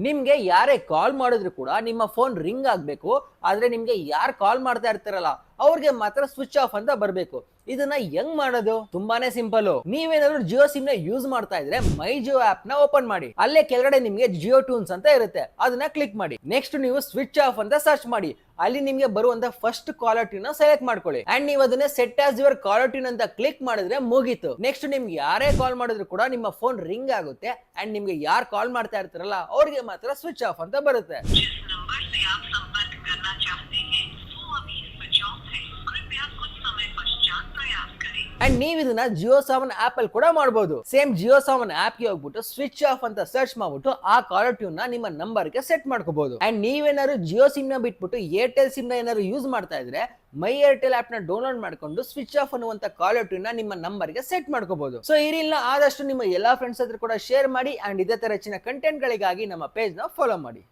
ನಿಮ್ಗೆ ಯಾರೇ ಕಾಲ್ ಮಾಡಿದ್ರು ಕೂಡ ನಿಮ್ಮ ಫೋನ್ ರಿಂಗ್ ಆಗ್ಬೇಕು. ಆದ್ರೆ ನಿಮ್ಗೆ ಯಾರು ಕಾಲ್ ಮಾಡ್ತಾ ಇರ್ತಾರಲ್ಲ ಅವ್ರಿಗೆ ಮಾತ್ರ ಸ್ವಿಚ್ ಆಫ್ ಅಂತ ಬರ್ಬೇಕು. ಇದನ್ನ ಹೆಂಗ್ ಮಾಡೋದು? ತುಂಬಾನೇ ಸಿಂಪಲ್. ನೀವೇನಾದ್ರು ಜಿಯೋ ಸಿಮ್ ನ ಯೂಸ್ ಮಾಡ್ತಾ ಇದ್ರೆ ಮೈ ಜಿಯೋ ಆಪ್ ನ ಓಪನ್ ಮಾಡಿ. ಅಲ್ಲೇ ಕೆಳಗಡೆ ನಿಮ್ಗೆ ಜಿಯೋ ಟ್ಯೂನ್ಸ್ ಅಂತ ಇರುತ್ತೆ, ಅದನ್ನ ಕ್ಲಿಕ್ ಮಾಡಿ. ನೆಕ್ಸ್ಟ್ ನೀವು ಸ್ವಿಚ್ ಆಫ್ ಅಂತ ಸರ್ಚ್ ಮಾಡಿ. ಅಲ್ಲಿ ನಿಮ್ಗೆ ಬರುವಂತ ಫಸ್ಟ್ ಕಾಲರ್ ಟ್ಯೂನ್ ನ ಸೆಲೆಕ್ಟ್ ಮಾಡ್ಕೊಳ್ಳಿ. ಅಂಡ್ ನೀವು ಅದನ್ನ set as your caller tune ಅಂತ ಕ್ಲಿಕ್ ಮಾಡಿದ್ರೆ ಮುಗೀತು. ನೆಕ್ಸ್ಟ್ ನಿಮ್ಗೆ ಯಾರೇ ಕಾಲ್ ಮಾಡಿದ್ರು ಕೂಡ ನಿಮ್ಮ ಫೋನ್ ರಿಂಗ್ ಆಗುತ್ತೆ. ಅಂಡ್ ನಿಮ್ಗೆ ಯಾರು ಕಾಲ್ ಮಾಡ್ತಾ ಇರ್ತಾರಲ್ಲ ಅವ್ರಿಗೆ ಮಾತ್ರ ಸ್ವಿಚ್ ಆಫ್ ಅಂತ ಬರುತ್ತೆ. जिस नंबर से आप संपर्क करना चाहते हैं वो अभी स्विच ऑफ है। कृपया कुछ समय पश्चात प्रयास करें। ಅಂಡ್ ನೀವು ಇದನ್ನ ಜಿಯೋ ಸಾವನ್ ಆಪ್ ಅಲ್ಲಿ ಕೂಡ ಮಾಡಬಹುದು. ಸೇಮ್ ಜಿಯೋ ಸಾವನ್ ಆಪ್ ಗೆ ಹೋಗ್ಬಿಟ್ಟು ಸ್ವಿಚ್ ಆಫ್ ಅಂತ ಸರ್ಚ್ ಮಾಡ್ಬಿಟ್ಟು ಆ ಕಾಲರ್ ಟ್ಯೂನ್ ನ ನಿಮ್ಮ ನಂಬರ್ ಗೆ ಸೆಟ್ ಮಾಡ್ಕೋಬಹುದು. ಅಂಡ್ ನೀವೇನಾದ್ರು ಜಿಯೋ ಸಿಮ್ ನ ಬಿಟ್ಬಿಟ್ಟು ಏರ್ಟೆಲ್ ಸಿಮ್ ನ ಏನಾದ್ರು ಯೂಸ್ ಮಾಡ್ತಾ ಇದ್ರೆ ಮೈ ಏರ್ಟೆಲ್ ಆಪ್ ನ ಡೌನ್ಲೋಡ್ ಮಾಡ್ಕೊಂಡು ಸ್ವಿಚ್ ಆಫ್ ಅನ್ನುವಂತ ಕಾಲರ್ ಟ್ಯೂನ್ ನ ನಿಮ್ಮ ನಂಬರ್ ಗೆ ಸೆಟ್ ಮಾಡ್ಕೋಬಹುದು. ಸೊ ಈ ರೀಲ್ ನ ಆದಷ್ಟು ನಿಮ್ಮ ಎಲ್ಲಾ ಫ್ರೆಂಡ್ಸ್ ಹತ್ರ ಕೂಡ ಶೇರ್ ಮಾಡಿ. ಅಂಡ್ ಇದೇ ತರ ಹೆಚ್ಚಿನ ಕಂಟೆಂಟ್ ಗಳಿಗಾಗಿ ನಮ್ಮ ಪೇಜ್ ನ ಫಾಲೋ ಮಾಡಿ.